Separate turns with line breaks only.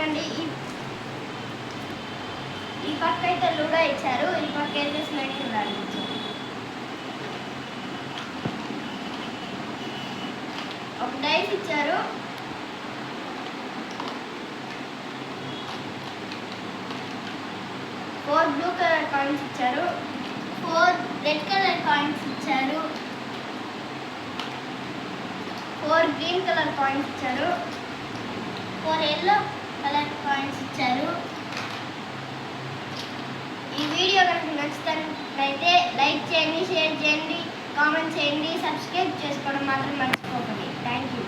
చూడండి ఈ పక్క అయితే లూడో ఇచ్చారు, ఈ పక్క అయితే స్నేక్ ఇచ్చారు. ఒక డైస్ ఇచ్చారు, 4 బ్లూ కలర్ కాయిన్స్ ఇచ్చారు, 4 రెడ్ కలర్ కాయిన్స్ ఇచ్చారు, 4 గ్రీన్ కలర్ కాయిన్స్ ఇచ్చారు, 4 ఎల్లో కలర్ కాయిన్స్ ఇచ్చారు. ఈ వీడియో కనుక నచ్చినట్లయితే లైక్ చేయండి, షేర్ చేయండి, కామెంట్ చేయండి, సబ్స్క్రైబ్ చేసుకోవడం మాత్రం మర్చిపోకండి. Thank you.